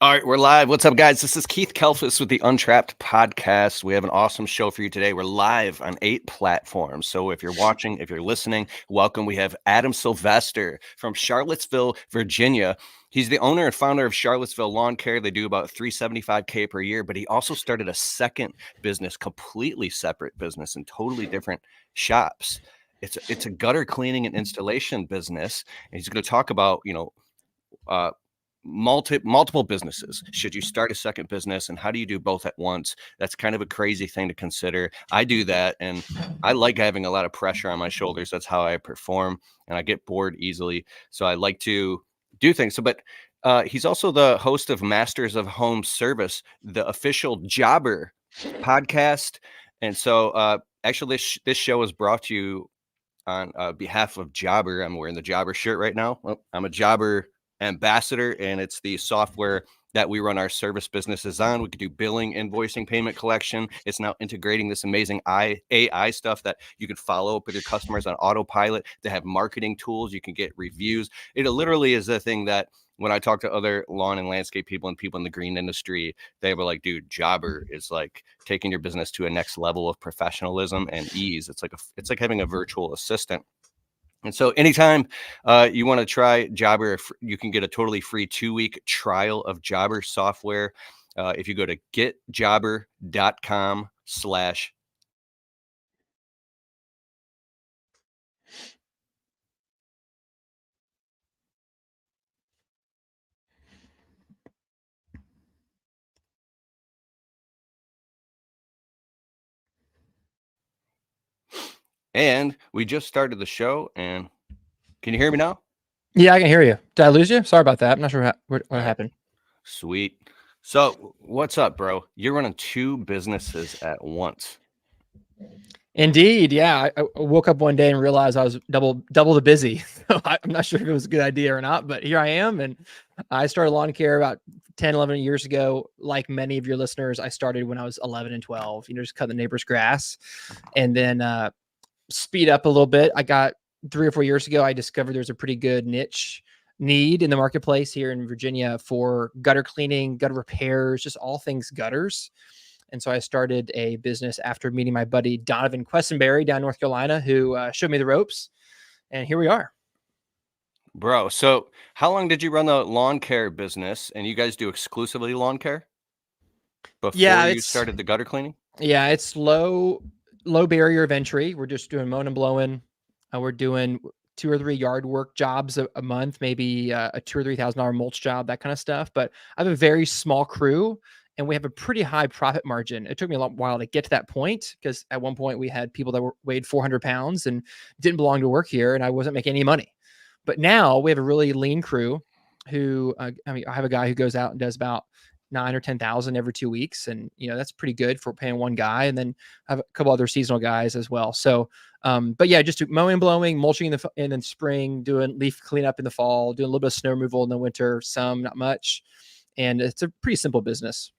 All right, we're live. What's up, guys? This is Keith Kalfas with the Untrapped podcast. We have an awesome show for you today. We're live on 8 platforms. So if you're watching, if you're listening, welcome. We have Adam Sylvester from Charlottesville, Virginia. He's the owner and founder of Charlottesville Lawn Care. They do about $375K per year, but he also started a second business, completely separate business, and totally different shops. It's a gutter cleaning and installation business. And he's going to talk about, multiple businesses. Should you start a second business, and how do you do both at once? That's kind of a crazy thing to consider. I do that, and I like having a lot of pressure on my shoulders. That's how I perform, and I get bored easily. So I like to do things. He's also the host of Masters of Home Service, the official Jobber podcast. And so actually this show is brought to you on behalf of Jobber. I'm wearing the Jobber shirt right now. Well, I'm a Jobber ambassador, and it's the software that we run our service businesses on. We could do billing, invoicing, payment collection. It's now integrating this amazing AI stuff that you can follow up with your customers on autopilot. They have marketing tools. You can get reviews. It literally is a thing that when I talk to other lawn and landscape people and people in the green industry, they were like, dude, Jobber is like taking your business to a next level of professionalism and ease. It's like having a virtual assistant. And so anytime you want to try Jobber, you can get a totally free 2-week trial of Jobber software. If you go to getjobber.com/. And we just started the show, and can you hear me now? Yeah, I can hear you. Did I lose you? Sorry about that. I'm not sure what happened. Sweet. So what's up, bro? You're running 2 businesses at once. Indeed. Yeah. I woke up one day and realized I was double the busy. So I'm not sure if it was a good idea or not, but here I am. And I started lawn care about 10, 11 years ago. Like many of your listeners, I started when I was 11 and 12, just cut the neighbor's grass, and then speed up a little bit. I got 3 or 4 years ago, I discovered there's a pretty good niche need in the marketplace here in Virginia for gutter cleaning, gutter repairs, just all things gutters. And so I started a business after meeting my buddy Donovan Questenberry down in North Carolina, who showed me the ropes. And here we are. Bro, so how long did you run the lawn care business? And you guys do exclusively lawn care before you started the gutter cleaning? Yeah, it's low barrier of entry. We're just doing mowing and blowing. We're doing 2 or 3 yard work jobs a month, maybe a $2,000 or $3,000 mulch job, that kind of stuff. But I have a very small crew, and we have a pretty high profit margin. It took me a long while to get to that point, because at one point we had people that weighed 400 pounds and didn't belong to work here, and I wasn't making any money. But now we have a really lean crew who, I have a guy who goes out and does about 9 or 10,000 every 2 weeks. And, that's pretty good for paying one guy. And then I have a couple other seasonal guys as well. So, but yeah, just mowing, blowing, mulching in the spring, doing leaf cleanup in the fall, doing a little bit of snow removal in the winter, some, not much. And it's a pretty simple business.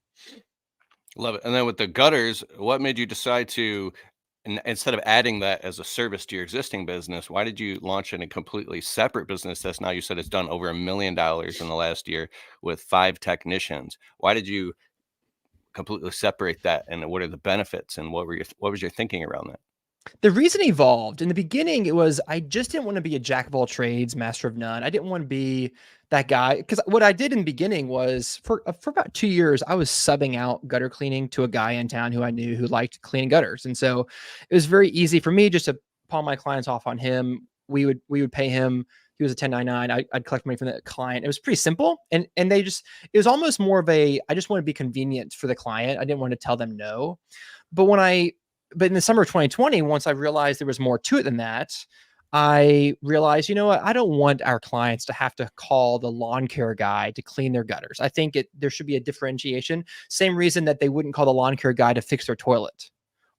Love it. And then with the gutters, what made you decide to, instead of adding that as a service to your existing business, why did you launch in a completely separate business that's now, you said it's done over $1 million in the last year with 5 technicians? Why did you completely separate that, and what are the benefits, and what was your thinking around that? The reason evolved in the beginning, it was, I just didn't want to be a jack of all trades, master of none. I didn't want to be that guy, because what I did in the beginning was for about 2 years, I was subbing out gutter cleaning to a guy in town who I knew who liked cleaning gutters. And so it was very easy for me just to pawn my clients off on him. We would pay him. He was a 1099. I'd collect money from the client. It was pretty simple. And it was almost more of I just want to be convenient for the client. I didn't want to tell them no. But in the summer of 2020, once I realized there was more to it than that, I realized, what? I don't want our clients to have to call the lawn care guy to clean their gutters. I think there should be a differentiation. Same reason that they wouldn't call the lawn care guy to fix their toilet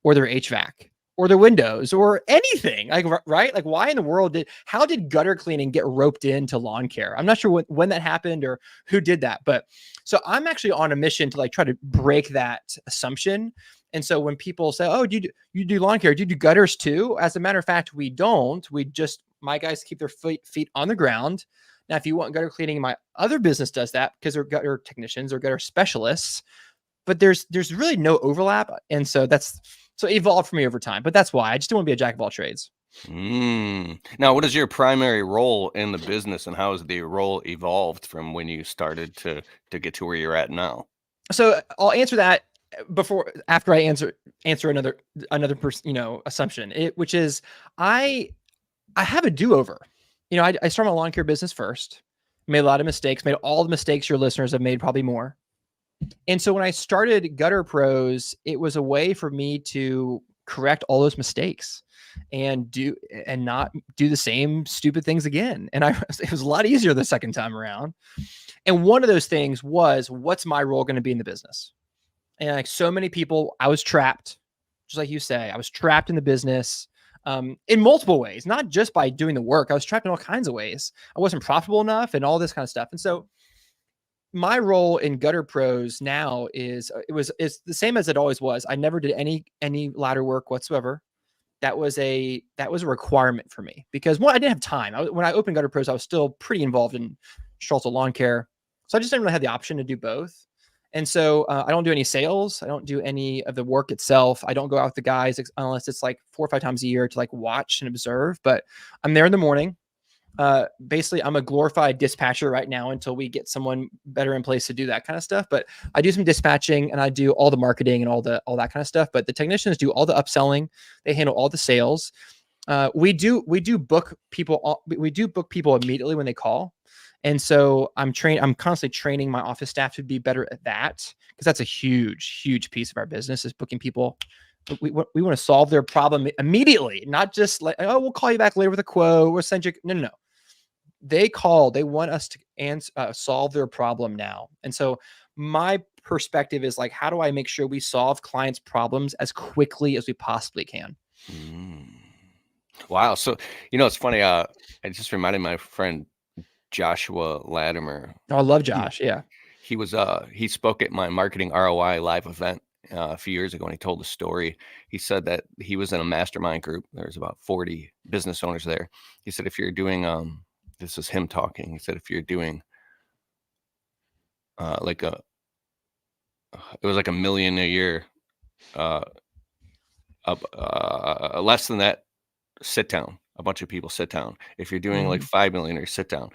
or their HVAC or their windows or anything. Like, right? Like, why in the world how did gutter cleaning get roped into lawn care? I'm not sure when that happened or who did that. But so I'm actually on a mission to try to break that assumption. And so when people say, "Oh, you do lawn care? Do you do gutters too?" As a matter of fact, we don't. My guys keep their feet on the ground, Now, if you want gutter cleaning, my other business does that because they're gutter technicians or gutter specialists, but there's really no overlap. And so it evolved for me over time, but that's why I just don't want to be a jack of all trades. Now, what is your primary role in the business, and how has the role evolved from when you started to get to where you're at now? So I'll answer that after I answer another assumption, which is I have a do-over. I started my lawn care business first, made a lot of mistakes, made all the mistakes your listeners have made, probably more. And so when I started Gutter Pros, it was a way for me to correct all those mistakes and not do the same stupid things again. And it was a lot easier the second time around. And one of those things was, what's my role going to be in the business? And like so many people, I was trapped, just like you say, I was trapped in the business in multiple ways, not just by doing the work. I was trapped in all kinds of ways. I wasn't profitable enough and all this kind of stuff. And so my role in Gutter Pros now is it's the same as it always was. I never did any ladder work whatsoever. That was a requirement for me because one, I didn't have time. When I opened Gutter Pros, I was still pretty involved in Strelzel lawn care, so I just didn't really have the option to do both. And so I don't do any sales. I don't do any of the work itself. I don't go out with the guys unless it's like 4 or 5 times a year to like watch and observe. But I'm there in the morning. Basically, I'm a glorified dispatcher right now until we get someone better in place to do that kind of stuff. But I do some dispatching and I do all the marketing and all that kind of stuff. But the technicians do all the upselling. They handle all the sales. We do book people. We do book people immediately when they call. And so I'm constantly training my office staff to be better at that, because that's a huge piece of our business, is booking people. We want to solve their problem immediately, not just like, oh, we'll call you back later with a quote. We'll send you. No. They call. They want us to solve their problem now. And so my perspective is like, how do I make sure we solve clients' problems as quickly as we possibly can? Wow. So, it's funny. I just reminded my friend Joshua Ladimer. Oh, I love Josh. Yeah. He spoke at my marketing ROI live event a few years ago, and he told a story. He said that he was in a mastermind group. There's about 40 business owners there. He said, if you're doing, this is him talking. He said, if you're doing it was like $1 million a year, less than that, sit down. A bunch of people, sit down. If you're doing like 5 million, or sit down.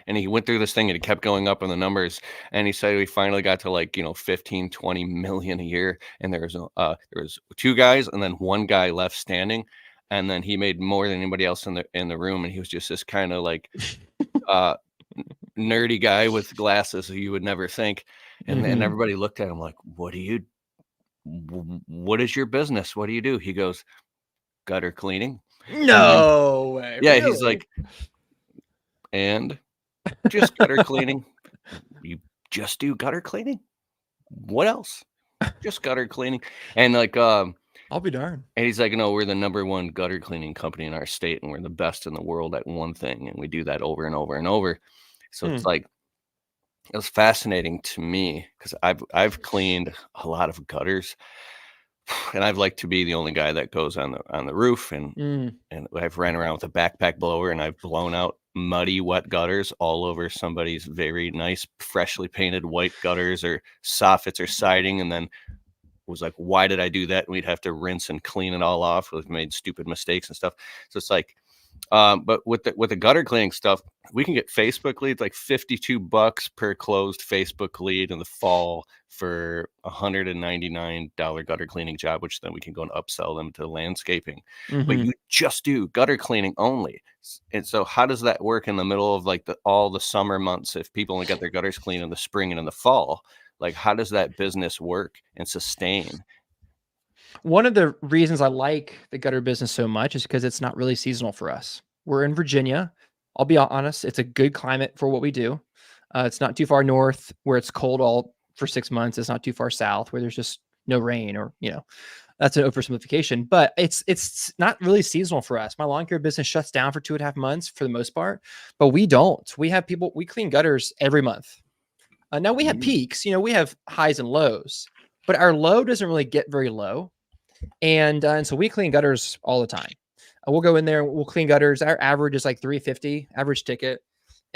And he went through this thing and he kept going up in the numbers. And he said we finally got to like, 15, 20 million a year. And there was 2 guys and then 1 guy left standing. And then he made more than anybody else in the room. And he was just this kind of like nerdy guy with glasses who you would never think. And then everybody looked at him like, what is your business? What do you do? He goes, gutter cleaning. No way. Yeah, really? He's like, and just gutter cleaning. You just do gutter cleaning? What else? Just gutter cleaning. And like, I'll be darned. And he's like, no, we're the #1 gutter cleaning company in our state, and we're the best in the world at one thing, and we do that over and over and over. So it's like, it was fascinating to me because I've cleaned a lot of gutters. And I've liked to be the only guy that goes on the roof, and I've ran around with a backpack blower, and I've blown out muddy, wet gutters all over somebody's very nice, freshly painted white gutters or soffits or siding, and then was like, why did I do that? And we'd have to rinse and clean it all off. We've made stupid mistakes and stuff. So it's like, but with the gutter cleaning stuff, we can get Facebook leads, like $52 per closed Facebook lead in the fall for $199 gutter cleaning job, which then we can go and upsell them to landscaping. But you just do gutter cleaning only. And so how does that work in the middle of like all the summer months if people only get their gutters clean in the spring and in the fall? Like, how does that business work and sustain? One of the reasons I like the gutter business so much is because it's not really seasonal for us. We're in Virginia. I'll be honest, it's a good climate for what we do. It's not too far north where it's cold all for 6 months. It's not too far south where there's just no rain, or, that's an oversimplification, but it's not really seasonal for us. My lawn care business shuts down for 2.5 months for the most part, but we don't. We have people, we clean gutters every month. Now we have peaks, we have highs and lows, but our low doesn't really get very low. And so we clean gutters all the time. We'll go in there, we'll clean gutters. Our average is like $350 average ticket.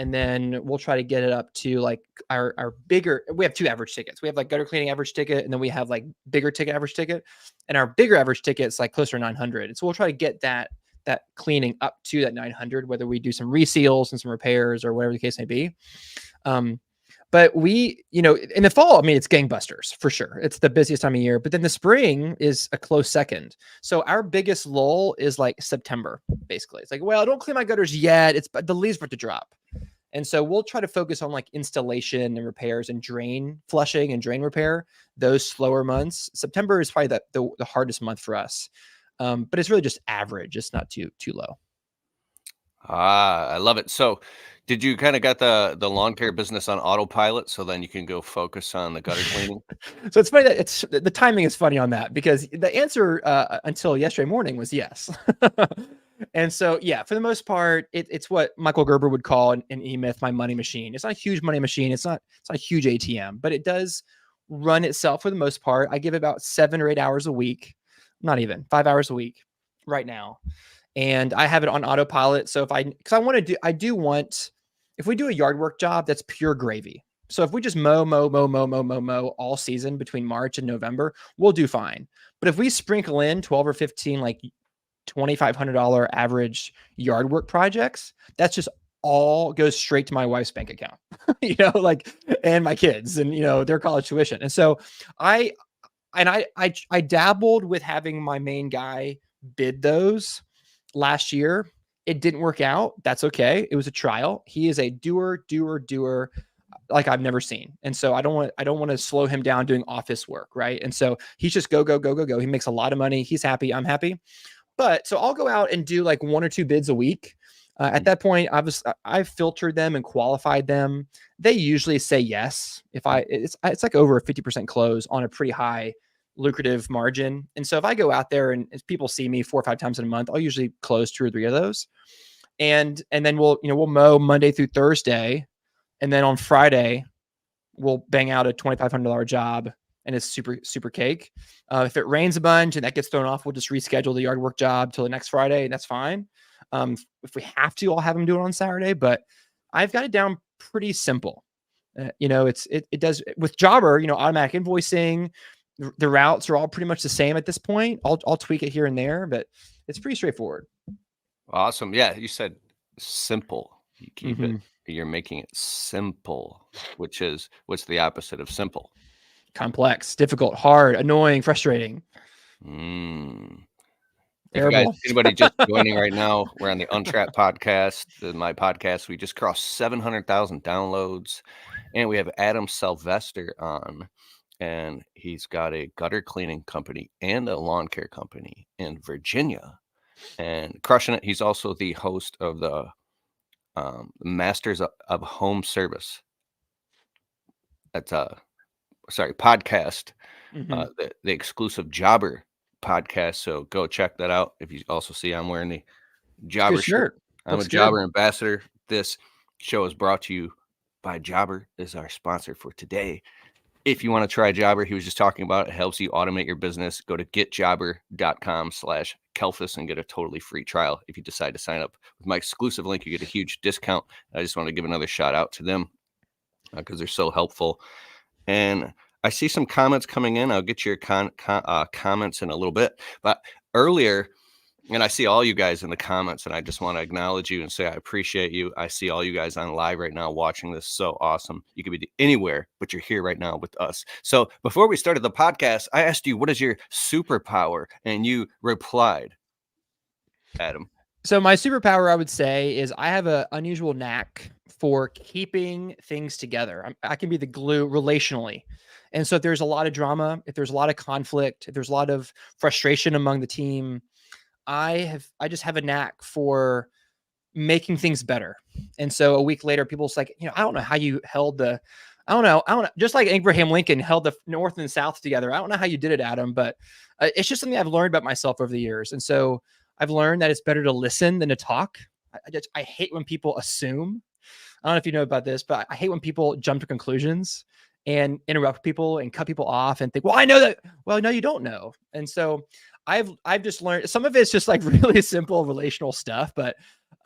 And then we'll try to get it up to like our bigger, we have 2 average tickets. We have like gutter cleaning average ticket, and then we have like bigger ticket average ticket. And our bigger average ticket is like closer to 900. And so we'll try to get that cleaning up to that 900, whether we do some reseals and some repairs or whatever the case may be. But we, in the fall, I mean, it's gangbusters for sure. It's the busiest time of year, but then the spring is a close second. So our biggest lull is like September, basically. It's like, well, don't clean my gutters yet. But the leaves start to drop. And so we'll try to focus on like installation and repairs and drain flushing and drain repair, those slower months. September is probably the hardest month for us. But it's really just average. It's not too low. I love it. So did you kind of got the lawn care business on autopilot so then you can go focus on the gutter cleaning? So it's funny that the timing is funny on that, because the answer until yesterday morning was yes. And so, yeah, for the most part, it's what Michael Gerber would call in E-Myth my money machine. It's not a huge money machine. It's not a huge ATM, but it does run itself for the most part. I give about 7 or 8 hours a week, not even 5 hours a week right now. And I have it on autopilot. So I do want, if we do a yard work job, that's pure gravy. So if we just mow all season between March and November, we'll do fine. But if we sprinkle in 12 or 15, like $2,500 average yard work projects, that's just all goes straight to my wife's bank account, and my kids and, their college tuition. And so I dabbled with having my main guy bid those last year. It didn't work out. That's okay. It was a trial. He is a doer like I've never seen. And so I don't want to slow him down doing office work. Right. And so he's just go. He makes a lot of money. He's happy. I'm happy. But so I'll go out and do like 1 or 2 bids a week. At that point, I've filtered them and qualified them. They usually say yes. It's like over a 50% close on a pretty high lucrative margin. And so if I go out there and if people see me 4 or 5 times in a month, I'll usually close 2 or 3 of those. And then we'll mow Monday through Thursday. And then on Friday, we'll bang out a $2,500 job, and it's super, super cake. If it rains a bunch and that gets thrown off, we'll just reschedule the yard work job till the next Friday, and that's fine. If we have to, I'll have them do it on Saturday, but I've got it down pretty simple. It does with Jobber, automatic invoicing. The routes are all pretty much the same at this point. I'll tweak it here and there, but it's pretty straightforward. Awesome. Yeah. You said simple. You keep it. You're making it simple, what's the opposite of simple? Complex, difficult, hard, annoying, frustrating. If you guys, anybody just joining right now, we're on the Untrapped podcast, my podcast. We just crossed 700,000 downloads, and we have Adam Sylvester on, and he's got a gutter cleaning company and a lawn care company in Virginia, and crushing it. He's also the host of the Masters of Home Service. That's podcast, the exclusive Jobber podcast. So go check that out. If you also see I'm wearing the Jobber shirt. I'm a Jobber ambassador. This show is brought to you by Jobber, is our sponsor for today. If you want to try Jobber, he was just talking about it helps you automate your business. Go to getjobber.com/Kalfas and get a totally free trial. If you decide to sign up with my exclusive link, you get a huge discount. I just want to give another shout out to them because they're so helpful. And I see some comments coming in. I'll get your comments in a little bit. But earlier, and I see all you guys in the comments, and I just want to acknowledge you and say I appreciate you. I see all you guys on live right now watching this. So awesome. You could be anywhere, but you're here right now with us. So before we started the podcast, I asked you, what is your superpower? And you replied, Adam. So my superpower, I would say, is I have an unusual knack for keeping things together. I can be the glue relationally. And so if there's a lot of drama, if there's a lot of conflict, if there's a lot of frustration among the team, I just have a knack for making things better. And so a week later, people's like, I don't know how you held I don't know, just like Abraham Lincoln held the North and South together. I don't know how you did it, Adam, but it's just something I've learned about myself over the years. And so I've learned that it's better to listen than to talk. I hate when people assume. I don't know if you know about this, but I hate when people jump to conclusions and interrupt people and cut people off and think, well, I know that. Well, no, you don't know. And so I've just learned some of it's just like really simple relational stuff, but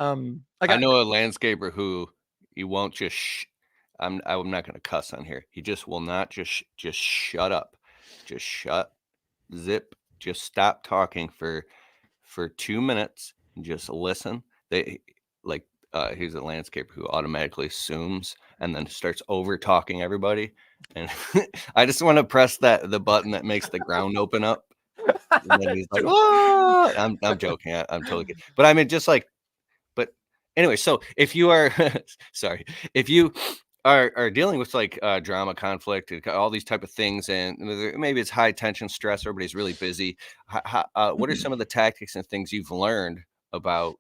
I know a landscaper who He won't just I'm not gonna cuss on here. He just will not just shut up. Just shut, zip, just stop talking for 2 minutes and just listen. They like, he's a landscaper who automatically assumes and then starts over talking everybody, and I just wanna press the button that makes the ground open up, and then he's like, "Ah!" I'm joking, I'm totally kidding. But I mean, just like but anyway, so if you are sorry, if you are dealing with like drama, conflict, and all these type of things, and maybe it's high tension, stress, everybody's really busy. What are some of the tactics and things you've learned about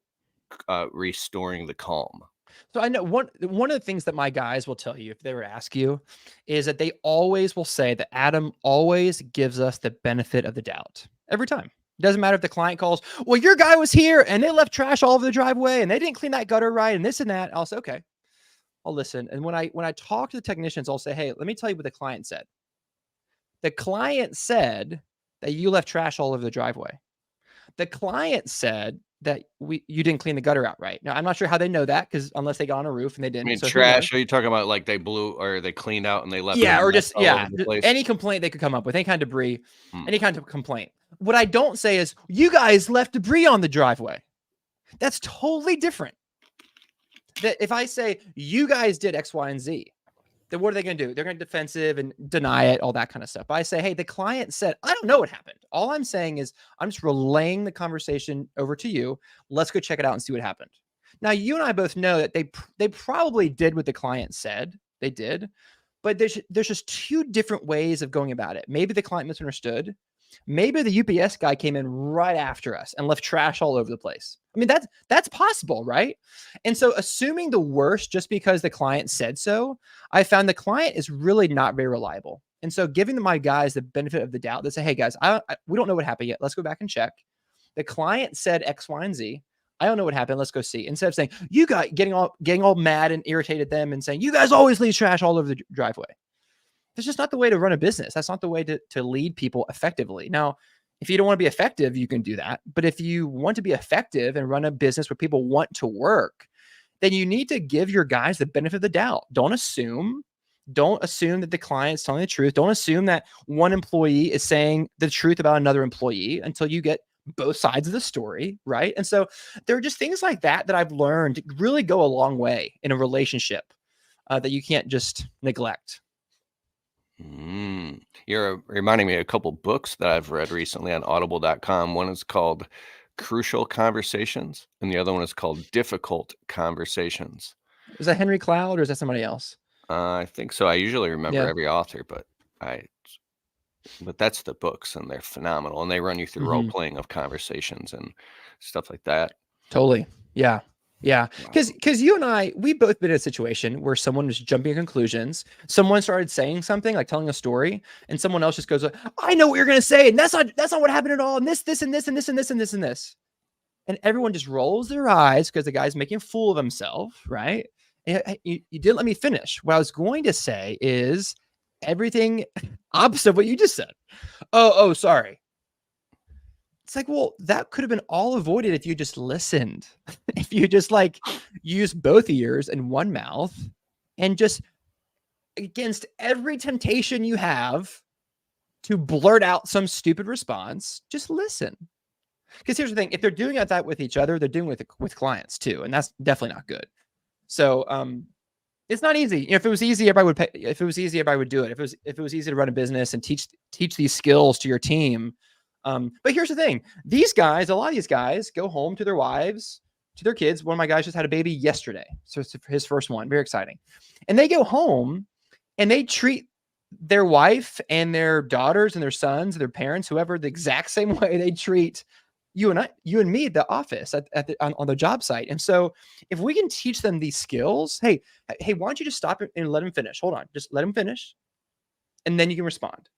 restoring the calm? So I know one of the things that my guys will tell you if they were to ask you is that they always will say that Adam always gives us the benefit of the doubt every time. Doesn't matter if the client calls, well, your guy was here and they left trash all over the driveway and they didn't clean that gutter right and this and that. I'll say, okay, I'll listen. And when I talk to the technicians, I'll say, hey, let me tell you what the client said. The client said that you left trash all over the driveway. The client said that you didn't clean the gutter out right. Now, I'm not sure how they know that because unless they got on a roof and they I didn't. mean, So who knows? trash. Are you talking about like they blew or they cleaned out and they left Yeah, a or mess just all over yeah, the place? any complaint they could come up with, any kind of debris, Hmm. any kind of complaint. What I don't say is you guys left debris on the driveway. That's totally different. That if I say you guys did X, Y, and Z, then what are they going to do? They're going to defensive and deny it, all that kind of stuff. But I say, hey, the client said, I don't know what happened. All I'm saying is I'm just relaying the conversation over to you. Let's go check it out and see what happened. Now, you and I both know that they probably did what the client said. They did, but there's just two different ways of going about it. Maybe the client misunderstood. Maybe the UPS guy came in right after us and left trash all over the place. I mean, that's possible, right? And so assuming the worst just because the client said so, I found the client is really not very reliable. And so giving my guys the benefit of the doubt, they say, hey guys, we don't know what happened yet. Let's go back and check. The client said X, Y, and Z. I don't know what happened. Let's go see. Instead of saying, you guys getting all mad and irritated them and saying, you guys always leave trash all over the driveway. That's just not the way to run a business. That's not the way to lead people effectively. Now, if you don't want to be effective, you can do that. But if you want to be effective and run a business where people want to work, then you need to give your guys the benefit of the doubt. Don't assume that the client's telling the truth. Don't assume that one employee is saying the truth about another employee until you get both sides of the story, right? And so there are just things like that that I've learned really go a long way in a relationship that you can't just neglect. You're reminding me of a couple books that I've read recently on audible.com. One is called Crucial Conversations, and the other one is called Difficult Conversations. Is that Henry Cloud or is that somebody else? I think so. I usually remember Yeah. every author, but that's the books, and they're phenomenal, and they run you through role playing of conversations and stuff like that. Totally. Yeah. Yeah. Wow. Because you and I, we've both been in a situation where someone was jumping to conclusions. Someone started saying something, like telling a story, and someone else just goes, I know what you're gonna say, and that's not what happened at all. And this, and this, and this, and this, and this, and this. And everyone just rolls their eyes because the guy's making a fool of himself, right? And you didn't let me finish. What I was going to say is everything opposite of what you just said. Oh, sorry. It's like, well, that could have been all avoided if you just listened. If you just like use both ears and one mouth and just against every temptation you have to blurt out some stupid response, just listen. Because here's the thing, if they're doing that with each other, they're doing it with clients too. And that's definitely not good. So it's not easy. You know, if it was easy, everybody would pay. If it was easy, everybody would do it. If it was easy to run a business and teach these skills to your team. But here's the thing. A lot of these guys go home to their wives, to their kids. One of my guys just had a baby yesterday. So it's his first one. Very exciting. And they go home and they treat their wife and their daughters and their sons, and their parents, whoever, the exact same way they treat you and me at the office on the job site. And so if we can teach them these skills, hey, why don't you just stop and let him finish? Hold on. Just let him finish. And then you can respond.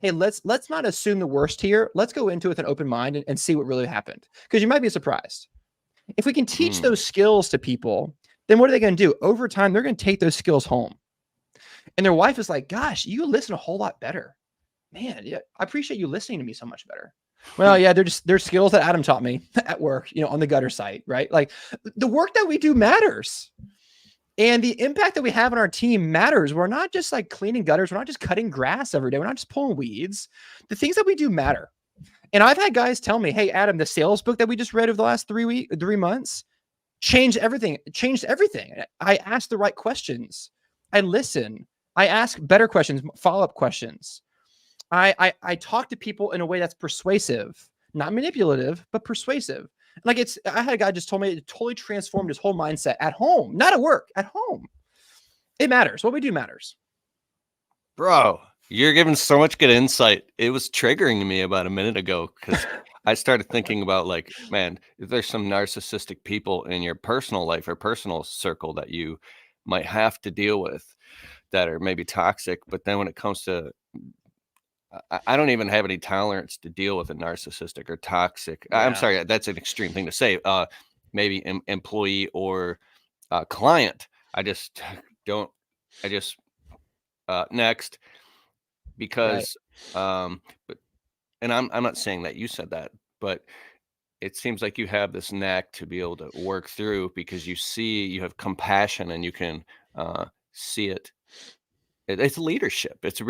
Hey, let's not assume the worst here. Let's go into it with an open mind and see what really happened. Because you might be surprised. If we can teach those skills to people, then what are they going to do? Over time, they're going to take those skills home. And their wife is like, gosh, you listen a whole lot better. Man, yeah, I appreciate you listening to me so much better. Well, yeah, they're skills that Adam taught me at work, on the gutter site, right? Like the work that we do matters. And the impact that we have on our team matters. We're not just like cleaning gutters. We're not just cutting grass every day. We're not just pulling weeds. The things that we do matter. And I've had guys tell me, hey, Adam, the sales book that we just read over the last 3 months changed everything. It changed everything. I ask the right questions. I listen. I ask better questions, follow-up questions. I talk to people in a way that's persuasive, not manipulative, but persuasive. Like I had a guy just told me it totally transformed his whole mindset at home, not at work, at home. It matters. What we do matters. Bro, you're giving so much good insight. It was triggering me about a minute ago because I started thinking about like, man, if there's some narcissistic people in your personal life or personal circle that you might have to deal with that are maybe toxic, but then when it comes to I don't even have any tolerance to deal with a narcissistic or toxic. I'm Yeah. sorry, that's an extreme thing to say. Maybe employee or client. I just don't. I just next because but and I'm not saying that you said that, but it seems like you have this knack to be able to work through because you have compassion and you can see it. It's leadership. It's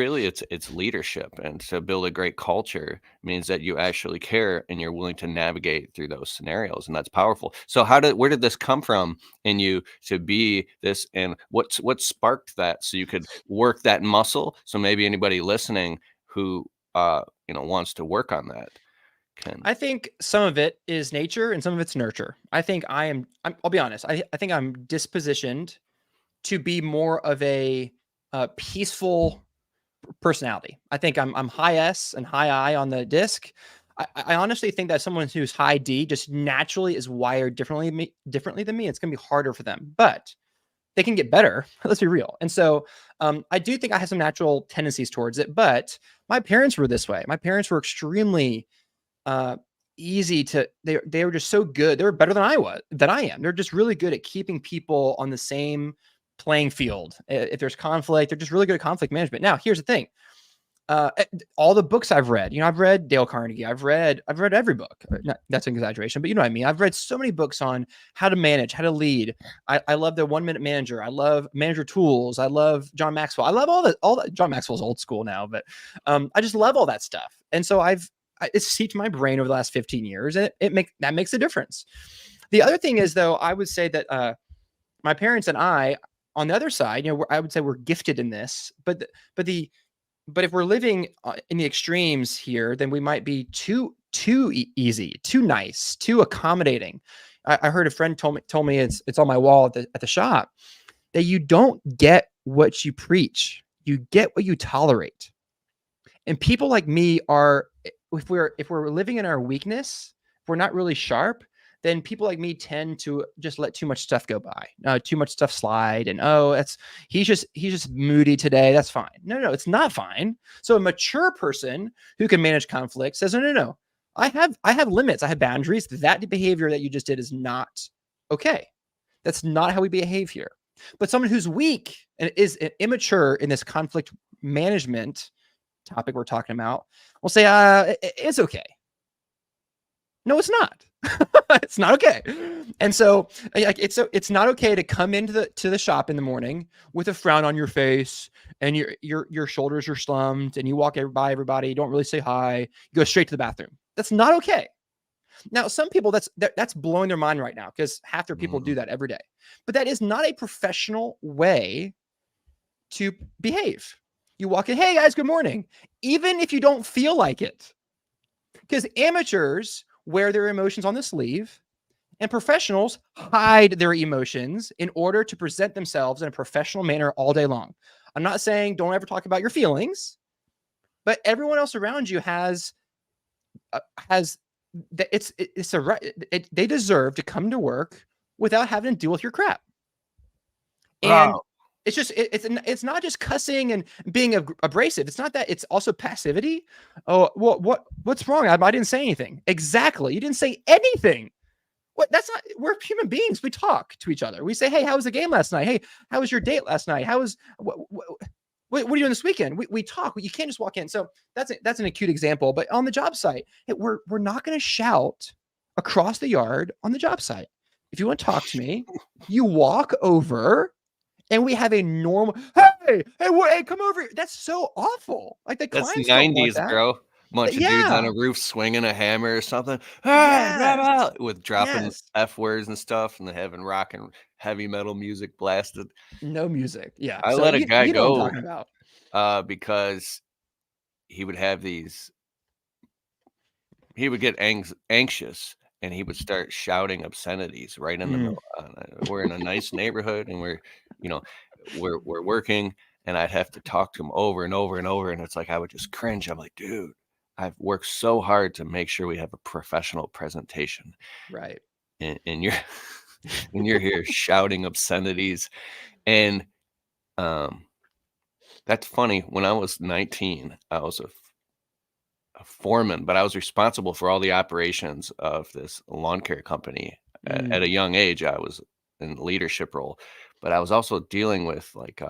leadership, and to build a great culture means that you actually care and you're willing to navigate through those scenarios, and that's powerful. So where did this come from in you to be this, and what sparked that so you could work that muscle? So maybe anybody listening who wants to work on that can. I think some of it is nature and some of it's nurture. I think I'll be honest. I think I'm dispositioned to be more of a peaceful personality. I think I'm high S and high I on the disc. I honestly think that someone who's high D just naturally is wired differently than me. It's going to be harder for them, but they can get better. Let's be real. And so I do think I have some natural tendencies towards it, but my parents were this way. My parents were extremely easy to, they were just so good. They were better than I am. They're just really good at keeping people on the same playing field. If there's conflict, they're just really good at conflict management. Now, here's the thing. All the books I've read, I've read Dale Carnegie. I've read every book. That's an exaggeration, but you know what I mean? I've read so many books on how to manage, how to lead. I love the 1 Minute Manager. I love Manager Tools. I love John Maxwell. I love all that. John Maxwell's old school now, but I just love all that stuff. And so it's seeped my brain over the last 15 years, and that makes a difference. The other thing is, though, I would say that my parents and I, on the other side, I would say we're gifted in this, but if we're living in the extremes here, then we might be too easy, too nice, too accommodating. I heard a friend told me it's on my wall at the shop that you don't get what you preach, you get what you tolerate. And people like me are, if we're living in our weakness, if we're not really sharp, then people like me tend to just let too much stuff go by, too much stuff slide. And he's just moody today. That's fine. No, it's not fine. So a mature person who can manage conflict says, no. I have limits. I have boundaries. That behavior that you just did is not okay. That's not how we behave here. But someone who's weak and is immature in this conflict management topic we're talking about will say, it's okay. No, it's not. It's not okay. And so it's not okay to come into the shop in the morning with a frown on your face and your shoulders are slumped and you walk by everybody, you don't really say hi, you go straight to the bathroom. That's not okay. Now, some people that's blowing their mind right now because half their people do that every day. But that is not a professional way to behave. You walk in, hey guys, good morning, even if you don't feel like it. Because amateurs wear their emotions on the sleeve, and professionals hide their emotions in order to present themselves in a professional manner all day long. I'm not saying don't ever talk about your feelings, but everyone else around you it's a right. They deserve to come to work without having to deal with your crap. And it's just it's not just cussing and being abrasive. It's not that. It's also passivity. Oh, what's wrong? I didn't say anything. Exactly. You didn't say anything. What? That's not. We're human beings. We talk to each other. We say, hey, how was the game last night? Hey, how was your date last night? What are you doing this weekend? We talk. You can't just walk in. So that's an acute example. But on the job site, we're not going to shout across the yard on the job site. If you want to talk to me, you walk over And we have a normal, hey, come over here. That's so awful. Like the That's clients don't want 90s, that. bro. Bunch of dudes on Yeah. a roof swinging a hammer or something. "Hey, blah, Yes. blah," with dropping Yes. F words and stuff, and they having rock and heavy metal music blasted. No music. Yeah. I So let a guy you know what I'm go, talking about. because he would have these he would get anxious, and he would start shouting obscenities right in the Mm. middle. We're in a nice neighborhood, and you know, we're working, and I'd have to talk to him over and over and over, and it's like I would just cringe. I'm like, dude, I've worked so hard to make sure we have a professional presentation, Right. and you're and you're here shouting obscenities, and um, that's funny. When I was 19, I was a foreman, but I was responsible for all the operations of this lawn care company. At Mm. a young age, I was in a leadership role, but I was also dealing with like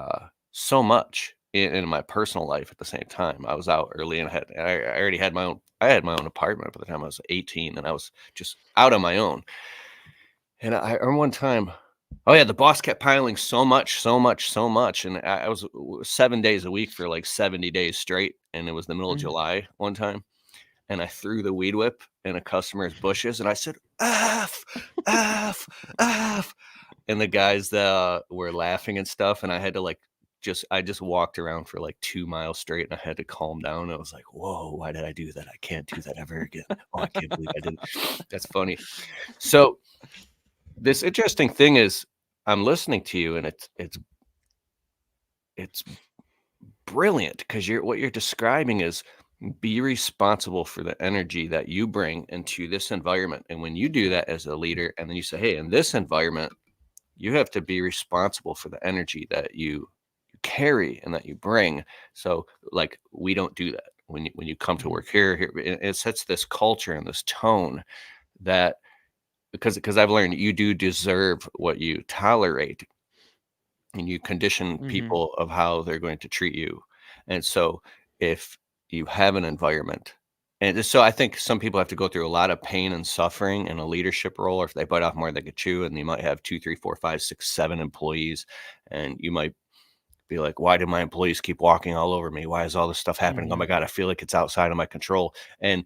so much in my personal life at the same time. I was out early and I already had my own. I had my own apartment by the time I was 18, and I was just out on my own. And I remember one time, oh yeah, the boss kept piling so much, so much, so much, and I was 7 days a week for like 70 days straight, and it was the middle of Mm. July one time, and I threw the weed whip in a customer's bushes, and I said, "F, F, F," and the guys were laughing and stuff, and I had to like I just walked around for like 2 miles straight, and I had to calm down. I was like, "Whoa, why did I do that? I can't do that ever again. Oh, I can't believe I did it." That's funny. So this interesting thing is, I'm listening to you, and it's brilliant because what you're describing is be responsible for the energy that you bring into this environment. And when you do that as a leader, and then you say, hey, in this environment, you have to be responsible for the energy that you carry and that you bring. So like we don't do that when you come to Mhm. work here, it sets this culture and this tone that because I've learned you do deserve what you tolerate, and you condition Mhm. people of how they're going to treat you. And so if you have an environment, and so I think some people have to go through a lot of pain and suffering in a leadership role, or if they bite off more they could chew, and you might have 2, 3, 4, 5, 6, 7 employees, and you might be like, why do my employees keep walking all over me? Why is all this stuff happening? Oh Mhm. my God, I feel like it's outside of my control. And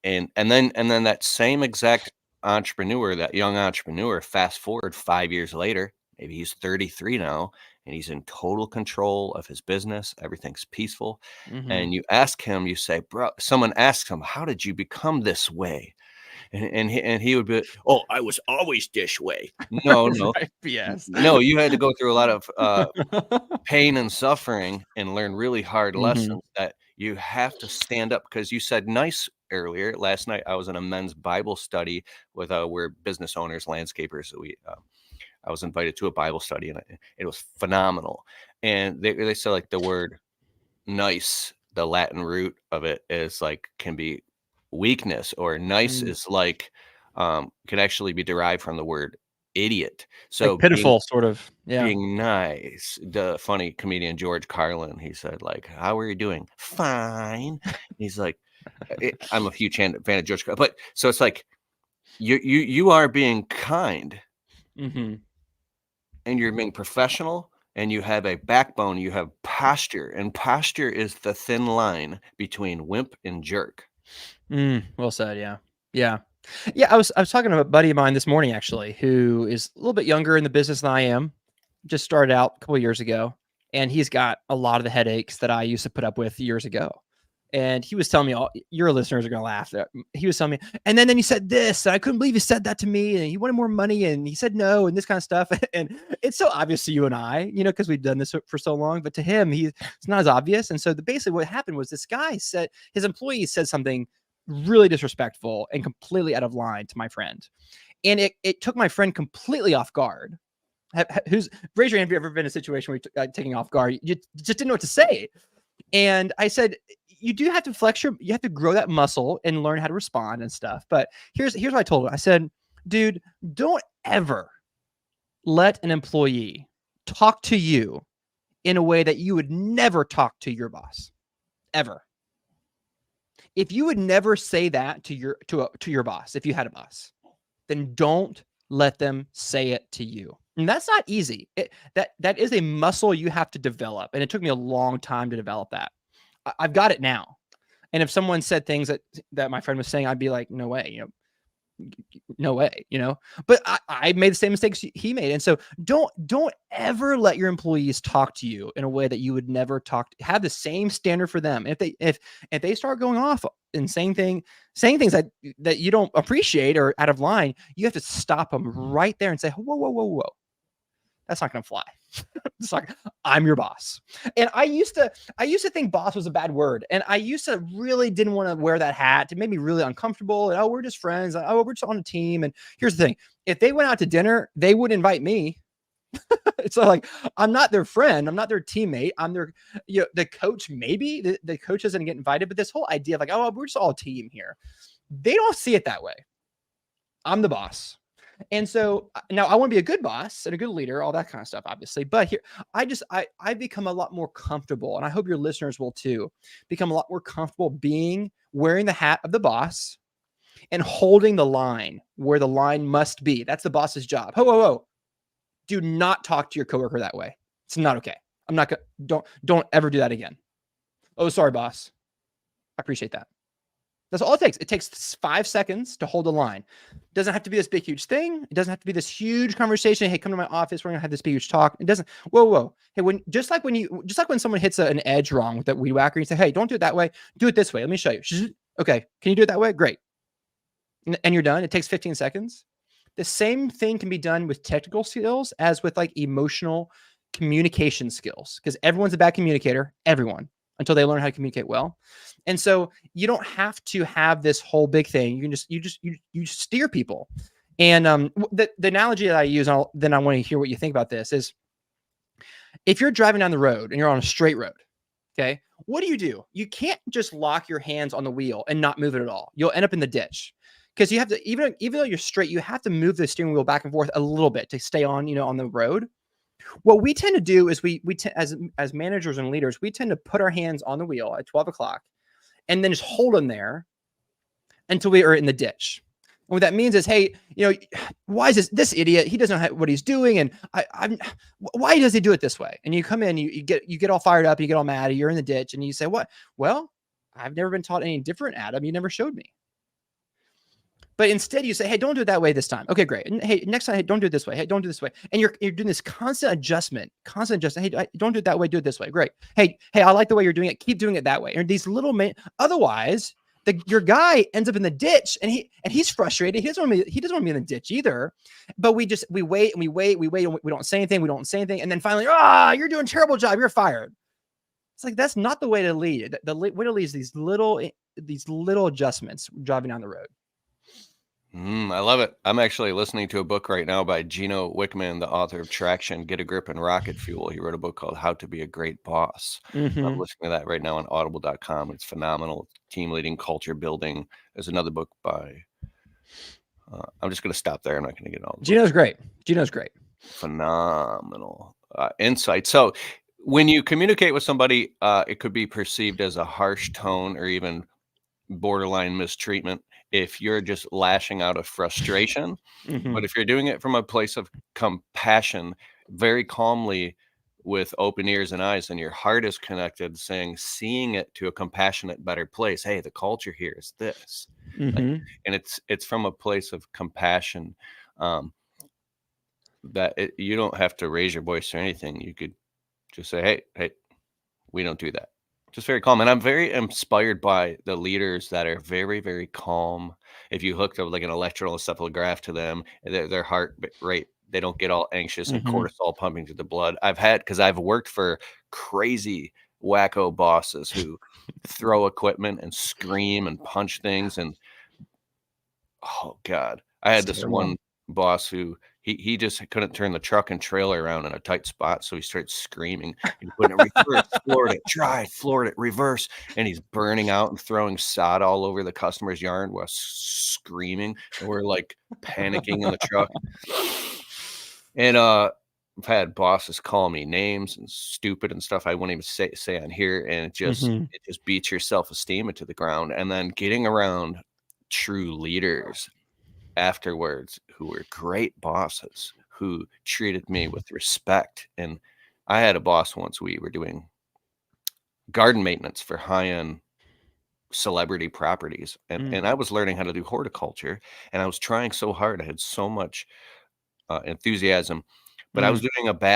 then that same exact entrepreneur, that young entrepreneur, fast forward 5 years later, maybe he's 33 now, and he's in total control of his business. Everything's peaceful. Mhm. And you ask him, you say, "Bro," someone asks him, "How did you become this way?" And he would be, "Oh, I was always this way." No, no. Right. Yes. No, you had to go through a lot of pain and suffering and learn really hard Mhm. lessons that you have to stand up because you said nice earlier. Last night, I was in a men's Bible study with we're business owners, landscapers. I was invited to a Bible study, and it was phenomenal. And they said like the word nice, the Latin root of it is like can be weakness, or nice Mm. is like can actually be derived from the word idiot. Like So pitiful, sort of. Yeah. being nice. The funny comedian George Carlin, he said, like, "How are you doing?" "Fine." He's like, I'm a huge fan of George Carlin, but so it's like you are being kind, Mhm. and you're being professional, and you have a backbone, you have posture, and posture is the thin line between wimp and jerk. Well said. Yeah. Yeah. Yeah. I was talking to a buddy of mine this morning actually, who is a little bit younger in the business than I am. Just started out a couple of years ago, and he's got a lot of the headaches that I used to put up with years ago. And he was telling me, all your listeners are gonna laugh. He was telling me, and then he said this, and I couldn't believe he said that to me, and he wanted more money, and he said no, and this kind of stuff. And it's so obvious to you and I, because we've done this for so long. But to him, it's not as obvious. And so basically, what happened was this guy said his employee said something really disrespectful and completely out of line to my friend, and it took my friend completely off guard. Who's Raise your hand if you've ever been in a situation where you're taking off guard. You just didn't know what to say. And I said, you do have to you have to grow that muscle and learn how to respond and stuff. But here's what I told him. I said, dude, don't ever let an employee talk to you in a way that you would never talk to your boss. Ever. If you would never say that to your boss, if you had a boss, then don't let them say it to you. And that's not easy. That is a muscle you have to develop. And it took me a long time to develop that. I've got it now. And if someone said things that my friend was saying, I'd be like, no way, no way, but I made the same mistakes he made. And so don't ever let your employees talk to you in a way that you would never have the same standard for them. If they start going off and saying things that you don't appreciate or out of line, you have to stop them right there and say, whoa. That's not going to fly. It's like, I'm your boss. And I used to think boss was a bad word. And I used to really didn't want to wear that hat. It made me really uncomfortable. And, we're just friends. We're just on a team. And here's the thing. If they went out to dinner, they would invite me. It's like, I'm not their friend. I'm not their teammate. I'm their, the coach, maybe the coach doesn't get invited, but this whole idea of like, we're just all a team here. They don't see it that way. I'm the boss. And so now I want to be a good boss and a good leader, all that kind of stuff, obviously. But here, I become a lot more comfortable, and I hope your listeners will too, become a lot more comfortable wearing the hat of the boss and holding the line where the line must be. That's the boss's job. Whoa. Do not talk to your coworker that way. It's not okay. I'm not going to, don't ever do that again. Oh, sorry, boss. I appreciate that. That's all it takes. It takes 5 seconds to hold a line. It doesn't have to be this big, huge thing. It doesn't have to be this huge conversation. Hey, come to my office. We're going to have this big, huge talk. It doesn't. Whoa. Hey, just like when someone hits an edge wrong with that weed whacker, you say, hey, don't do it that way. Do it this way. Let me show you. Okay. Can you do it that way? Great. And you're done. It takes 15 seconds. The same thing can be done with technical skills as with like emotional communication skills, because everyone's a bad communicator. Everyone. Until they learn how to communicate well. And so you don't have to have this whole big thing. You can you steer people. And the analogy that I use, then I want to hear what you think about this, is if you're driving down the road and you're on a straight road, okay, what do? You can't just lock your hands on the wheel and not move it at all. You'll end up in the ditch. Because you have to, even though you're straight, you have to move the steering wheel back and forth a little bit to stay on, on the road. What we tend to do is as managers and leaders, we tend to put our hands on the wheel at 12 o'clock and then just hold them there until we are in the ditch. And what that means is, hey, why is this idiot? He doesn't know what he's doing. And why does he do it this way? And you come in, you get all fired up, you get all mad, you're in the ditch and you say, what? Well, I've never been taught any different, Adam. You never showed me. But instead you say, hey, don't do it that way this time. Okay, great. And hey, next time, hey, don't do it this way. Hey, don't do it this way. And you're doing this constant adjustment. Hey, don't do it that way. Do it this way. Great. Hey, I like the way you're doing it. Keep doing it that way. And these little otherwise, your guy ends up in the ditch and he's frustrated. He doesn't want to be in the ditch either. But we wait and we wait. We don't say anything. And then finally, you're doing a terrible job. You're fired. It's like, that's not the way to lead. The way to lead is these little adjustments driving down the road. I love it. I'm actually listening to a book right now by Gino Wickman, the author of Traction, Get a Grip, and Rocket Fuel. He wrote a book called How to Be a Great Boss. Mm-hmm. I'm listening to that right now on audible.com. It's phenomenal. Team leading, culture building. There's another book by, I'm just going to stop there. I'm not going to get all. Gino's great. Phenomenal insight. So when you communicate with somebody, it could be perceived as a harsh tone or even borderline mistreatment if you're just lashing out of frustration. Mm-hmm. But if you're doing it from a place of compassion, very calmly with open ears and eyes, and your heart is connected, seeing it to a compassionate, better place. Hey, the culture here is this. Mm-hmm. And it's from a place of compassion, you don't have to raise your voice or anything. You could just say, hey, we don't do that. Just very calm. And I'm very inspired by the leaders that are very, very calm. If you hooked up like an electroencephalograph to them, their heart rate, they don't get all anxious and cortisol pumping to the blood. Because I've worked for crazy wacko bosses who throw equipment and scream and punch things. And oh God, I had this one boss who he just couldn't turn the truck and trailer around in a tight spot. So he started screaming. He put it reverse, floored it, drive, floored it, reverse. And he's burning out and throwing sod all over the customer's yard while screaming. And we're like panicking in the truck. And I've had bosses call me names and stupid and stuff I wouldn't even say on here. And it just beats your self-esteem into the ground. And then getting around true leaders afterwards who were great bosses, who treated me with respect. And I had a boss once. We were doing garden maintenance for high-end celebrity properties, and I was learning how to do horticulture, and I was trying so hard. I had so much enthusiasm, but Mm.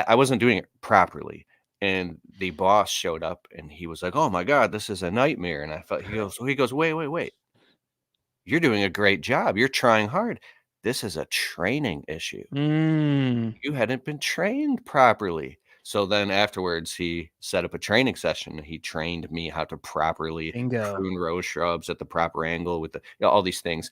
I wasn't doing it properly. And the boss showed up and he was like, "Oh my God, this is a nightmare." And I felt he goes, "Wait, wait, wait. You're doing a great job. You're trying hard. This is a training issue. Mm. You hadn't been trained properly." So then afterwards, he set up a training session. And he trained me how to properly Bingo. prune rose shrubs at the proper angle with all these things.